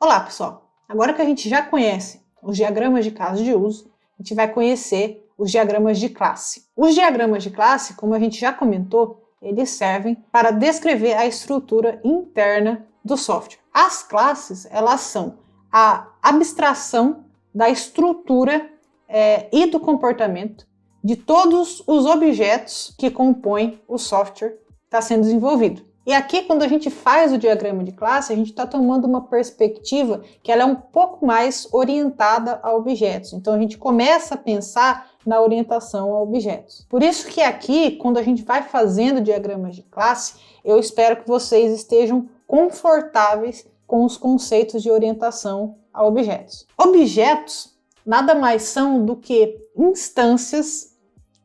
Olá, pessoal! Agora que a gente já conhece os diagramas de caso de uso, a gente vai conhecer os diagramas de classe. Os diagramas de classe, como a gente já comentou, eles servem para descrever a estrutura interna do software. As classes, elas são a abstração da estrutura e do comportamento de todos os objetos que compõem o software que está sendo desenvolvido. E aqui, quando a gente faz o diagrama de classe, a gente está tomando uma perspectiva que ela é um pouco mais orientada a objetos. Então, a gente começa a pensar na orientação a objetos. Por isso que aqui, quando a gente vai fazendo diagramas de classe, eu espero que vocês estejam confortáveis com os conceitos de orientação a objetos. Objetos nada mais são do que instâncias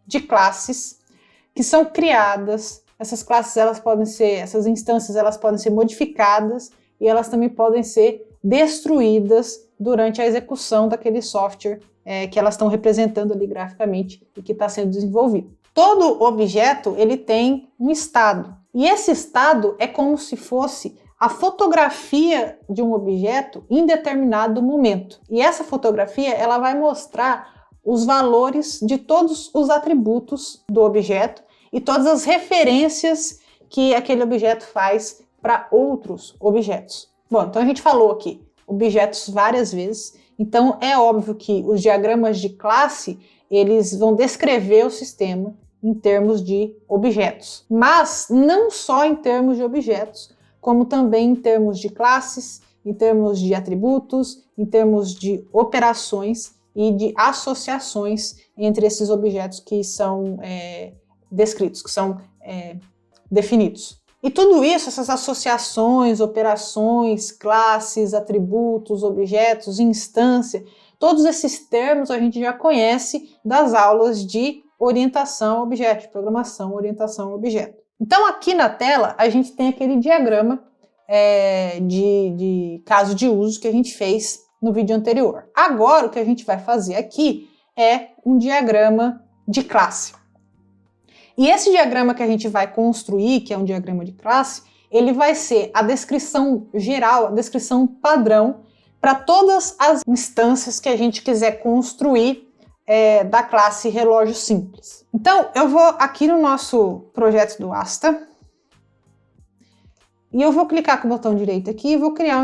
de classes que são criadas. Essas classes, essas instâncias, elas podem ser modificadas e elas também podem ser destruídas durante a execução daquele software que elas estão representando ali graficamente e que está sendo desenvolvido. Todo objeto, ele tem um estado. E esse estado é como se fosse a fotografia de um objeto em determinado momento. E essa fotografia, ela vai mostrar os valores de todos os atributos do objeto e todas as referências que aquele objeto faz para outros objetos. Bom, então a gente falou aqui objetos várias vezes, então é óbvio que os diagramas de classe, eles vão descrever o sistema em termos de objetos, mas não só em termos de objetos, como também em termos de classes, em termos de atributos, em termos de operações e de associações entre esses objetos que são descritos, que são definidos. E tudo isso, essas associações, operações, classes, atributos, objetos, instância, todos esses termos a gente já conhece das aulas de orientação a objeto, de programação, orientação a objeto. Então aqui na tela a gente tem aquele diagrama de caso de uso que a gente fez no vídeo anterior. Agora o que a gente vai fazer aqui é um diagrama de classe. E esse diagrama que a gente vai construir, que é um diagrama de classe, ele vai ser a descrição geral, a descrição padrão para todas as instâncias que a gente quiser construir da classe relógio simples. Então, eu vou aqui no nosso projeto do Asta e eu vou clicar com o botão direito aqui e vou criar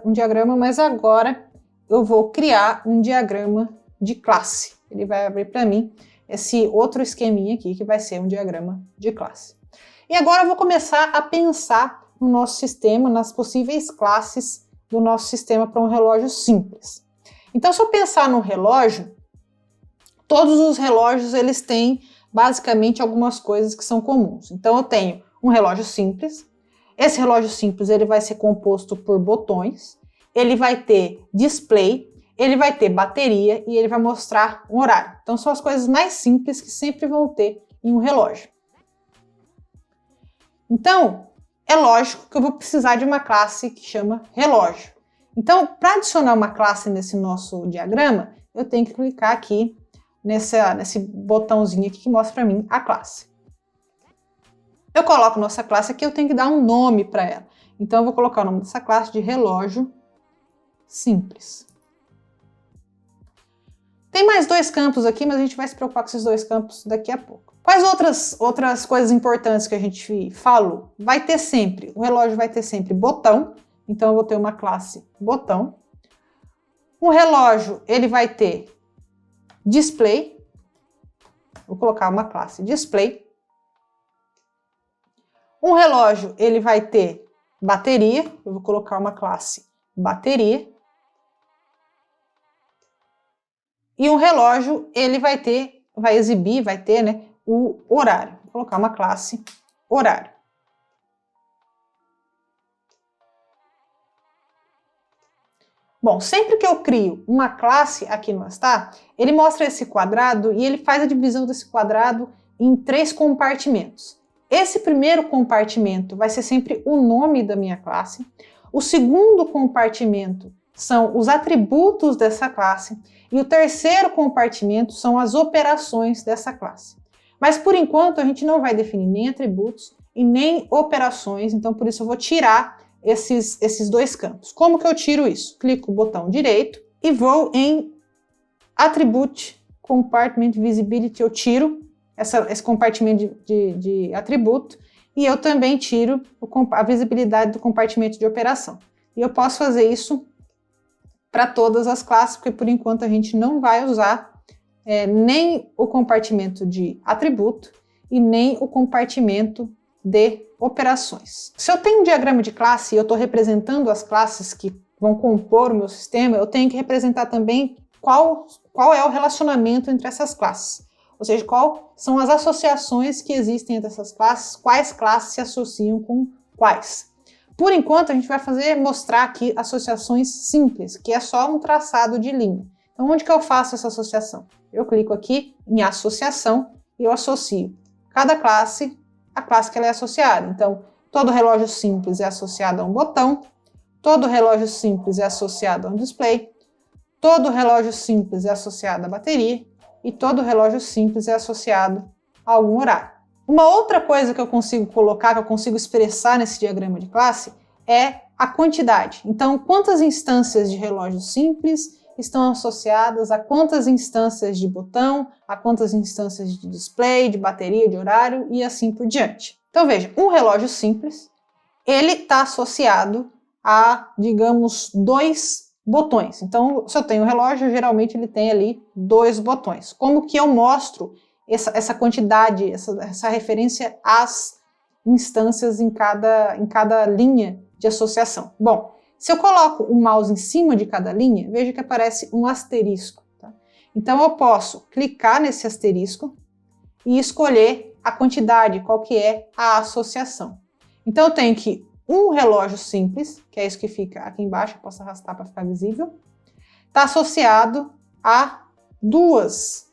um diagrama, mas agora eu vou criar um diagrama de classe. Ele vai abrir para mim esse outro esqueminha aqui, que vai ser um diagrama de classe. E agora eu vou começar a pensar no nosso sistema, nas possíveis classes do nosso sistema para um relógio simples. Então, se eu pensar no relógio, todos os relógios, eles têm basicamente algumas coisas que são comuns. Então, eu tenho um relógio simples. Esse relógio simples, ele vai ser composto por botões, ele vai ter display, ele vai ter bateria e ele vai mostrar um horário. Então são as coisas mais simples que sempre vão ter em um relógio. Então, é lógico que eu vou precisar de uma classe que chama relógio. Então, para adicionar uma classe nesse nosso diagrama, eu tenho que clicar aqui nesse botãozinho aqui que mostra para mim a classe. Eu coloco nossa classe aqui, eu tenho que dar um nome para ela. Então eu vou colocar o nome dessa classe de relógio simples. Tem mais dois campos aqui, mas a gente vai se preocupar com esses dois campos daqui a pouco. Quais outras coisas importantes que a gente falou? Vai ter sempre, o relógio vai ter sempre botão, então eu vou ter uma classe botão. O relógio, ele vai ter display, vou colocar uma classe display. Um relógio, ele vai ter bateria, eu vou colocar uma classe bateria. E um relógio, ele vai ter o horário. Vou colocar uma classe horário. Bom, sempre que eu crio uma classe aqui no Asta, ele mostra esse quadrado e ele faz a divisão desse quadrado em 3 compartimentos. Esse primeiro compartimento vai ser sempre o nome da minha classe. O segundo compartimento são os atributos dessa classe e o terceiro compartimento são as operações dessa classe. Mas por enquanto a gente não vai definir nem atributos e nem operações, então por isso eu vou tirar esses dois campos. Como que eu tiro isso? Clico no botão direito e vou em Attribute Compartment Visibility. Eu tiro esse compartimento de atributo e eu também tiro a visibilidade do compartimento de operação. E eu posso fazer isso para todas as classes, porque por enquanto a gente não vai usar nem o compartimento de atributo e nem o compartimento de operações. Se eu tenho um diagrama de classe e eu estou representando as classes que vão compor o meu sistema, eu tenho que representar também qual é o relacionamento entre essas classes. Ou seja, quais são as associações que existem entre essas classes, quais classes se associam com quais. Por enquanto, a gente vai mostrar aqui associações simples, que é só um traçado de linha. Então, onde que eu faço essa associação? Eu clico aqui em associação e eu associo cada classe à classe que ela é associada. Então, todo relógio simples é associado a um botão, todo relógio simples é associado a um display, todo relógio simples é associado à bateria e todo relógio simples é associado a algum horário. Uma outra coisa que eu consigo colocar, que eu consigo expressar nesse diagrama de classe, é a quantidade. Então, quantas instâncias de relógio simples estão associadas a quantas instâncias de botão, a quantas instâncias de display, de bateria, de horário e assim por diante. Então, veja, um relógio simples, ele está associado a, digamos, 2 botões. Então, se eu tenho um relógio, geralmente ele tem ali 2 botões. Como que eu mostro essa quantidade, essa referência às instâncias em cada linha de associação? Bom, se eu coloco o mouse em cima de cada linha, veja que aparece um asterisco. Tá? Então, eu posso clicar nesse asterisco e escolher a quantidade, qual que é a associação. Então, eu tenho que um relógio simples, que é isso que fica aqui embaixo, eu posso arrastar para ficar visível, está associado a 2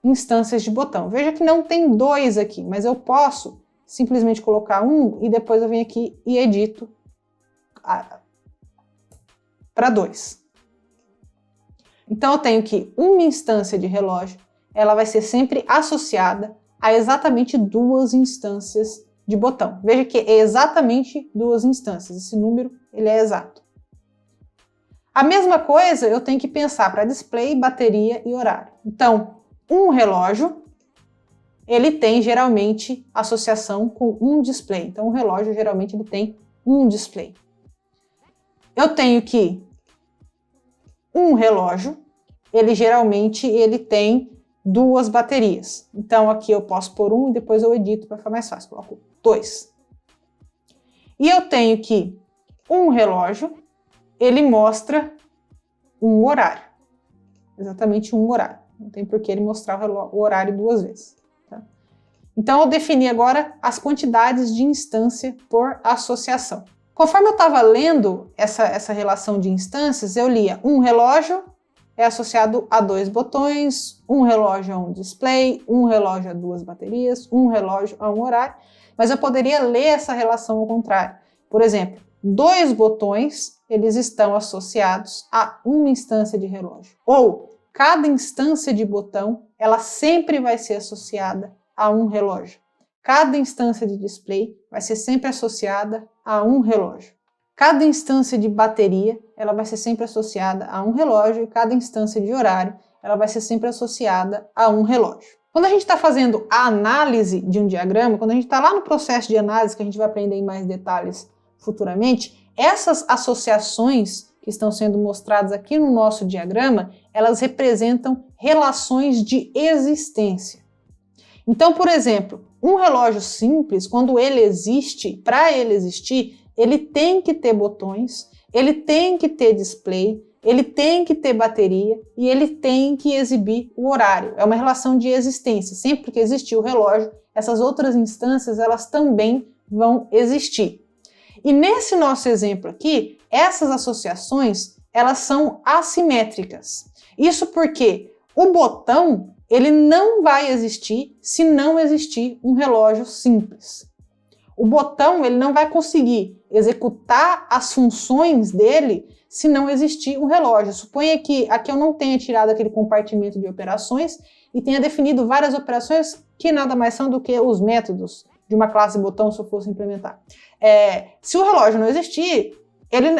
instâncias de botão. Veja que não tem 2 aqui, mas eu posso simplesmente colocar 1 e depois eu venho aqui e edito para 2. Então eu tenho que uma instância de relógio, ela vai ser sempre associada a exatamente 2 instâncias de botão. Veja que é exatamente 2 instâncias, esse número ele é exato. A mesma coisa eu tenho que pensar para display, bateria e horário. Então, um relógio, ele tem geralmente associação com um display. Então, o relógio geralmente ele tem um display. Eu tenho que um relógio, ele geralmente tem 2 baterias. Então, aqui eu posso pôr 1 e depois eu edito para ficar mais fácil. Coloco 2. E eu tenho que um relógio, ele mostra um horário. Exatamente um horário. Não tem por que ele mostrar o horário 2 vezes. Tá? Então, eu defini agora as quantidades de instância por associação. Conforme eu estava lendo essa relação de instâncias, eu lia um relógio é associado a 2 botões, um relógio a um display, um relógio a 2 baterias, um relógio a um horário, mas eu poderia ler essa relação ao contrário. Por exemplo, 2 botões, eles estão associados a uma instância de relógio. Ou, cada instância de botão, ela sempre vai ser associada a um relógio. Cada instância de display vai ser sempre associada a um relógio. Cada instância de bateria, ela vai ser sempre associada a um relógio e cada instância de horário, ela vai ser sempre associada a um relógio. Quando a gente está fazendo a análise de um diagrama, quando a gente está lá no processo de análise, que a gente vai aprender em mais detalhes futuramente, essas associações que estão sendo mostradas aqui no nosso diagrama, elas representam relações de existência. Então, por exemplo, um relógio simples, quando ele existe, para ele existir, ele tem que ter botões, ele tem que ter display, ele tem que ter bateria e ele tem que exibir o horário. É uma relação de existência. Sempre que existir o relógio, essas outras instâncias, elas também vão existir. E nesse nosso exemplo aqui, essas associações, elas são assimétricas. Isso porque o botão, ele não vai existir se não existir um relógio simples. O botão, ele não vai conseguir executar as funções dele se não existir um relógio. Suponha que aqui eu não tenha tirado aquele compartimento de operações e tenha definido várias operações que nada mais são do que os métodos de uma classe botão se eu fosse implementar. Se o relógio não existir,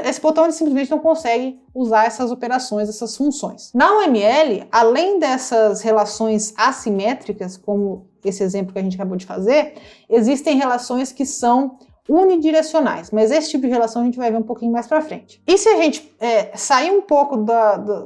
esse botão ele simplesmente não consegue usar essas operações, essas funções. Na UML, além dessas relações assimétricas, como esse exemplo que a gente acabou de fazer, existem relações que são unidirecionais, mas esse tipo de relação a gente vai ver um pouquinho mais para frente. E se a gente sair um pouco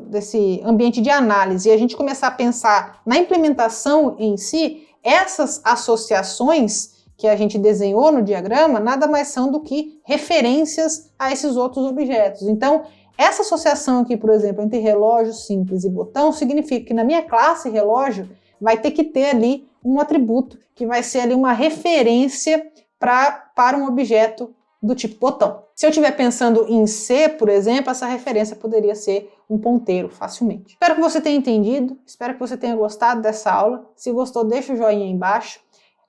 desse ambiente de análise e a gente começar a pensar na implementação em si, essas associações que a gente desenhou no diagrama nada mais são do que referências a esses outros objetos. Então, essa associação aqui, por exemplo, entre relógio simples e botão, significa que na minha classe relógio vai ter que ter ali um atributo que vai ser ali uma referência para um objeto do tipo botão. Se eu estiver pensando em C, por exemplo, essa referência poderia ser um ponteiro facilmente. Espero que você tenha entendido, espero que você tenha gostado dessa aula. Se gostou, deixa o joinha aí embaixo.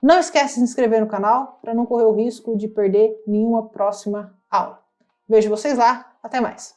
Não esquece de se inscrever no canal para não correr o risco de perder nenhuma próxima aula. Vejo vocês lá, até mais!